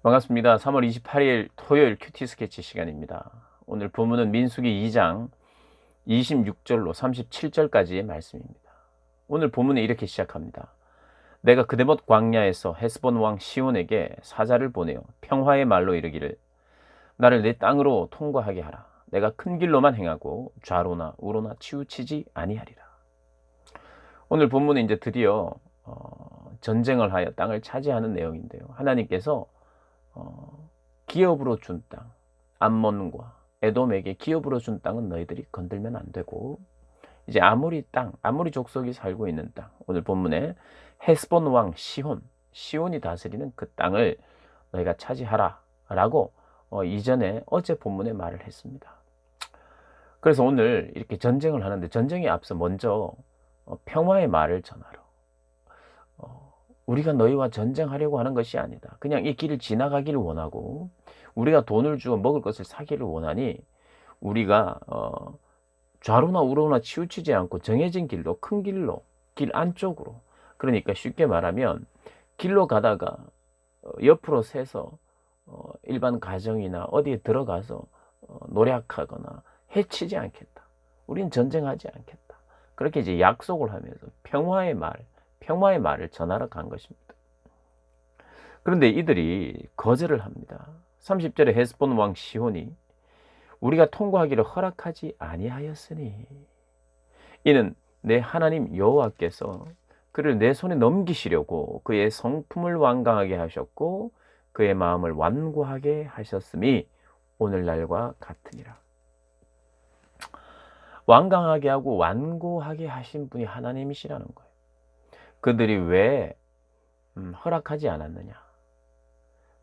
반갑습니다. 3월 28일 토요일 큐티 스케치 시간입니다. 오늘 본문은 민수기 2장 26절로 37절까지의 말씀입니다. 오늘 본문은 이렇게 시작합니다. 내가 그데못 광야에서 헤스본 왕 시온에게 사자를 보내어 평화의 말로 이르기를 나를 내 땅으로 통과하게 하라. 내가 큰 길로만 행하고 좌로나 우로나 치우치지 아니하리라. 오늘 본문은 이제 드디어 전쟁을 하여 땅을 차지하는 내용인데요. 하나님께서 기업으로 준 땅, 암몬과 에돔에게 기업으로 준 땅은 너희들이 건들면 안 되고, 이제 아모리 족속이 살고 있는 땅, 오늘 본문에 헤스본 왕 시온이 다스리는 그 땅을 너희가 차지하라 라고 이전에 어제 본문에 말을 했습니다. 그래서 오늘 이렇게 전쟁을 하는데, 전쟁에 앞서 먼저 평화의 말을 전하러, 우리가 너희와 전쟁하려고 하는 것이 아니다. 그냥 이 길을 지나가기를 원하고 우리가 돈을 주고 먹을 것을 사기를 원하니 우리가 좌로나 우로나 치우치지 않고 정해진 길로, 큰 길로, 길 안쪽으로, 그러니까 쉽게 말하면 길로 가다가 옆으로 새서 일반 가정이나 어디에 들어가서 노략하거나 해치지 않겠다. 우린 전쟁하지 않겠다. 그렇게 이제 약속을 하면서 평화의 말을 전하러 간 것입니다. 그런데 이들이 거절을 합니다. 30절에 헤스본 왕 시온이 우리가 통과하기를 허락하지 아니하였으니 이는 내 하나님 여호와께서 그를 내 손에 넘기시려고 그의 성품을 완강하게 하셨고 그의 마음을 완고하게 하셨음이 오늘날과 같으니라. 완강하게 하고 완고하게 하신 분이 하나님이시라는 거예요. 그들이 왜 허락하지 않았느냐?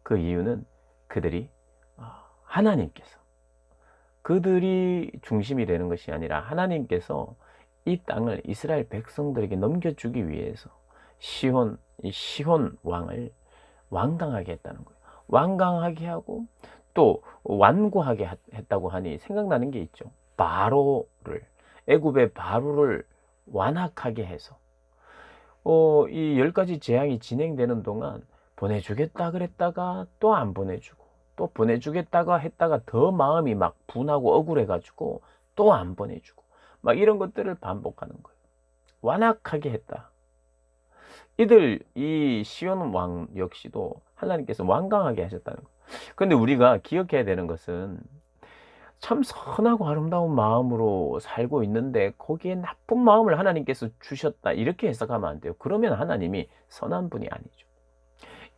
그 이유는 그들이 하나님께서, 그들이 중심이 되는 것이 아니라 하나님께서 이 땅을 이스라엘 백성들에게 넘겨주기 위해서 시혼 왕을 완강하게 했다는 거예요. 완강하게 하고 또 완고하게 했다고 하니 생각나는 게 있죠. 애굽의 바로를 완악하게 해서 이 10가지 재앙이 진행되는 동안 보내주겠다 그랬다가 또 안 보내주고, 또 보내주겠다가 했다가 더 마음이 막 분하고 억울해가지고 또 안 보내주고, 막 이런 것들을 반복하는 거예요. 완악하게 했다. 이 시온 왕 역시도 하나님께서 완강하게 하셨다는 거예요. 그런데 우리가 기억해야 되는 것은 참 선하고 아름다운 마음으로 살고 있는데 거기에 나쁜 마음을 하나님께서 주셨다, 이렇게 해석하면 안 돼요. 그러면 하나님이 선한 분이 아니죠.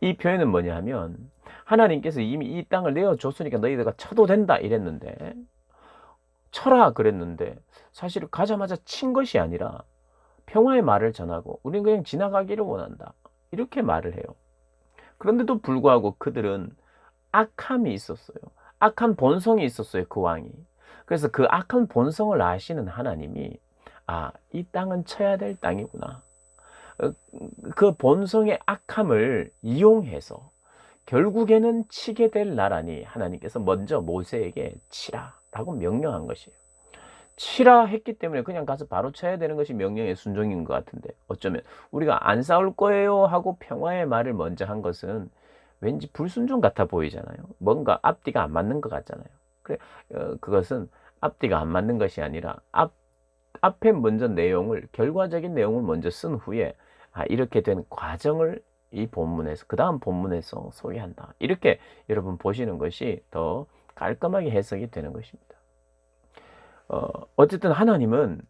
이 표현은 뭐냐 하면 하나님께서 이미 이 땅을 내어줬으니까 너희들가 쳐도 된다 이랬는데, 쳐라 그랬는데 사실 가자마자 친 것이 아니라 평화의 말을 전하고 우리는 그냥 지나가기를 원한다, 이렇게 말을 해요. 그런데도 불구하고 그들은 악함이 있었어요. 악한 본성이 있었어요, 그 왕이. 그래서 그 악한 본성을 아시는 하나님이 이 땅은 쳐야 될 땅이구나. 그 본성의 악함을 이용해서 결국에는 치게 될 나라니 하나님께서 먼저 모세에게 치라라고 명령한 것이에요. 치라 했기 때문에 그냥 가서 바로 쳐야 되는 것이 명령의 순종인 것 같은데, 어쩌면 우리가 안 싸울 거예요 하고 평화의 말을 먼저 한 것은 왠지 불순종 같아 보이잖아요. 뭔가 앞뒤가 안 맞는 것 같잖아요. 그래, 그것은 앞뒤가 안 맞는 것이 아니라 앞에 먼저 결과적인 내용을 먼저 쓴 후에 이렇게 된 과정을 이 본문에서, 그 다음 본문에서 소개한다, 이렇게 여러분 보시는 것이 더 깔끔하게 해석이 되는 것입니다. 어쨌든 하나님은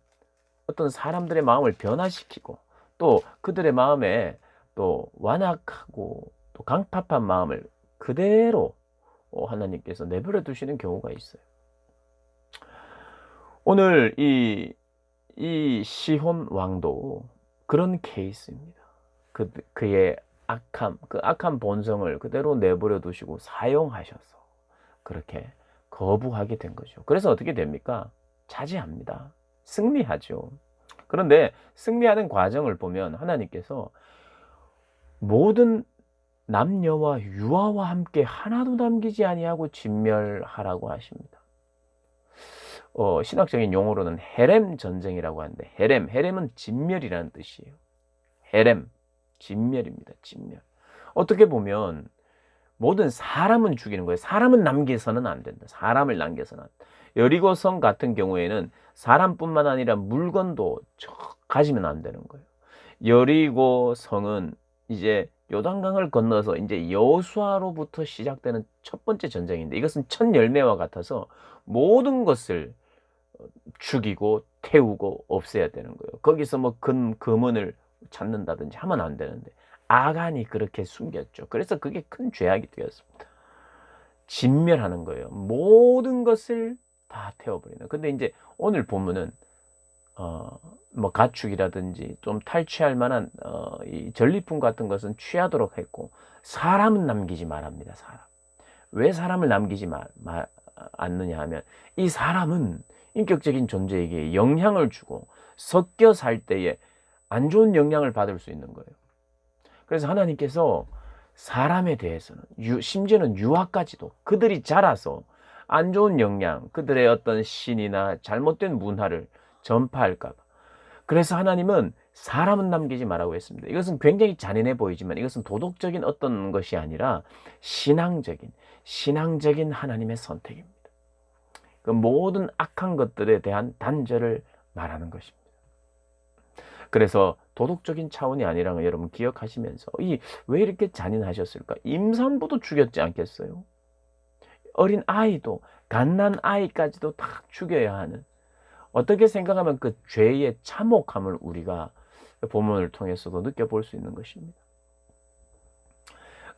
어떤 사람들의 마음을 변화시키고 또 그들의 마음에 또 완악하고 또 강팍한 마음을 그대로 하나님께서 내버려 두시는 경우가 있어요. 오늘 이 시혼 왕도 그런 케이스입니다. 그의 그 악한 본성을 그대로 내버려 두시고 사용하셔서 그렇게 거부하게 된 거죠. 그래서 어떻게 됩니까? 차지합니다. 승리하죠. 그런데 승리하는 과정을 보면 하나님께서 모든 남녀와 유아와 함께 하나도 남기지 아니하고 진멸하라고 하십니다. 신학적인 용어로는 헤렘 전쟁이라고 하는데, 헤렘은 진멸이라는 뜻이에요. 헤렘, 진멸입니다. 진멸. 어떻게 보면 모든 사람은 죽이는 거예요. 사람은 남겨서는 안 된다. 사람을 남겨서는 안 된다. 여리고성 같은 경우에는 사람뿐만 아니라 물건도 가지면 안 되는 거예요. 여리고성은 이제 요단강을 건너서 이제 여호수아로부터 시작되는 첫 번째 전쟁인데, 이것은 첫 열매와 같아서 모든 것을 죽이고 태우고 없애야 되는 거예요. 거기서 뭐 금은을 찾는다든지 하면 안 되는데 아간이 그렇게 숨겼죠. 그래서 그게 큰 죄악이 되었습니다. 진멸하는 거예요. 모든 것을 다 태워버리는. 근데 이제 오늘 보면은 뭐 가축이라든지 좀 탈취할 만한 이 전리품 같은 것은 취하도록 했고, 사람은 남기지 말합니다. 사람. 왜 사람을 남기지 않느냐 하면, 이 사람은 인격적인 존재에게 영향을 주고 섞여 살 때에 안 좋은 영향을 받을 수 있는 거예요. 그래서 하나님께서 사람에 대해서는 심지어는 유아까지도 그들이 자라서 안 좋은 영향, 그들의 어떤 신이나 잘못된 문화를 전파할까 봐, 그래서 하나님은 사람은 남기지 말라고 했습니다. 이것은 굉장히 잔인해 보이지만 이것은 도덕적인 어떤 것이 아니라 신앙적인 하나님의 선택입니다. 그 모든 악한 것들에 대한 단절을 말하는 것입니다. 그래서 도덕적인 차원이 아니라는 걸 여러분 기억하시면서, 왜 이렇게 잔인하셨을까? 임산부도 죽였지 않겠어요? 어린 아이도, 갓난 아이까지도 다 죽여야 하는, 어떻게 생각하면 그 죄의 참혹함을 우리가 본문을 통해서도 느껴볼 수 있는 것입니다.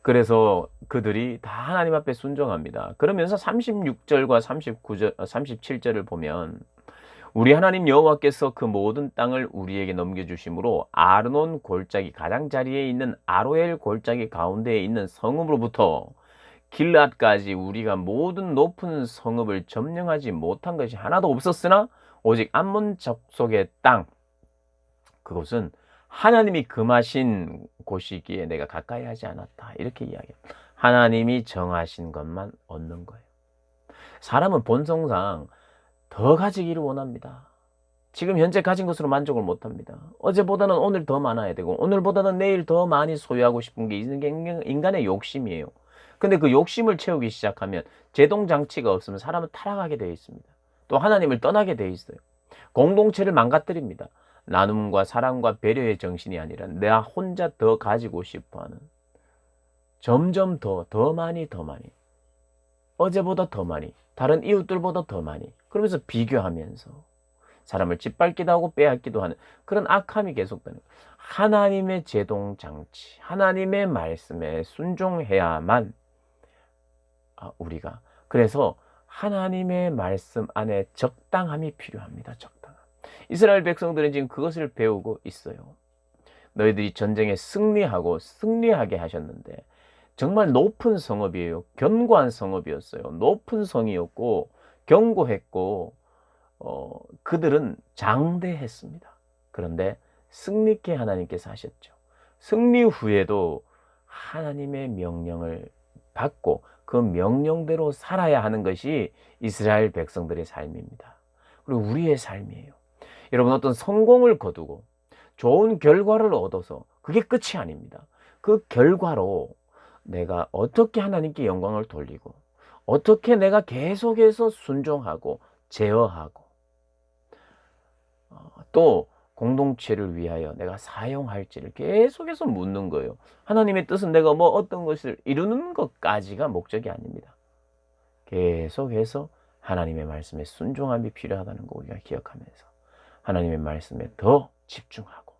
그래서 그들이 다 하나님 앞에 순종합니다. 그러면서 36절과 37절을 보면, 우리 하나님 여호와께서 그 모든 땅을 우리에게 넘겨주심으로 아르논 골짜기 가장자리에 있는 아로엘 골짜기 가운데에 있는 성읍으로부터 길앗까지 우리가 모든 높은 성읍을 점령하지 못한 것이 하나도 없었으나 오직 암몬 족속의 땅, 그곳은 하나님이 금하신 곳이기에 내가 가까이 하지 않았다. 이렇게 이야기합니다. 하나님이 정하신 것만 얻는 거예요. 사람은 본성상 더 가지기를 원합니다. 지금 현재 가진 것으로 만족을 못합니다. 어제보다는 오늘 더 많아야 되고, 오늘보다는 내일 더 많이 소유하고 싶은 게 인간의 욕심이에요. 근데 그 욕심을 채우기 시작하면 제동장치가 없으면 사람은 타락하게 되어 있습니다. 또 하나님을 떠나게 되어 있어요. 공동체를 망가뜨립니다. 나눔과 사랑과 배려의 정신이 아니라 내가 혼자 더 가지고 싶어하는, 점점 더 많이, 어제보다 더 많이, 다른 이웃들보다 더 많이, 그러면서 비교하면서 사람을 짓밟기도 하고 빼앗기도 하는 그런 악함이 계속되는 거예요. 하나님의 제동장치, 하나님의 말씀에 순종해야만 우리가, 그래서 하나님의 말씀 안에 적당함이 필요합니다. 적당함. 이스라엘 백성들은 지금 그것을 배우고 있어요. 너희들이 전쟁에 승리하게 하셨는데, 정말 높은 성읍이에요. 견고한 성읍이었어요. 높은 성이었고 견고했고 그들은 장대했습니다. 그런데 승리케 하나님께서 하셨죠. 승리 후에도 하나님의 명령을 받고 그 명령대로 살아야 하는 것이 이스라엘 백성들의 삶입니다. 그리고 우리의 삶이에요. 여러분, 어떤 성공을 거두고 좋은 결과를 얻어서 그게 끝이 아닙니다. 그 결과로 내가 어떻게 하나님께 영광을 돌리고, 어떻게 내가 계속해서 순종하고 제어하고, 또 공동체를 위하여 내가 사용할지를 계속해서 묻는 거예요. 하나님의 뜻은 내가 뭐 어떤 것을 이루는 것까지가 목적이 아닙니다. 계속해서 하나님의 말씀에 순종함이 필요하다는 거 우리가 기억하면서 하나님의 말씀에 더 집중하고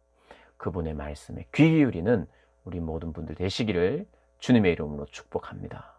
그분의 말씀에 귀 기울이는 우리 모든 분들 되시기를 주님의 이름으로 축복합니다.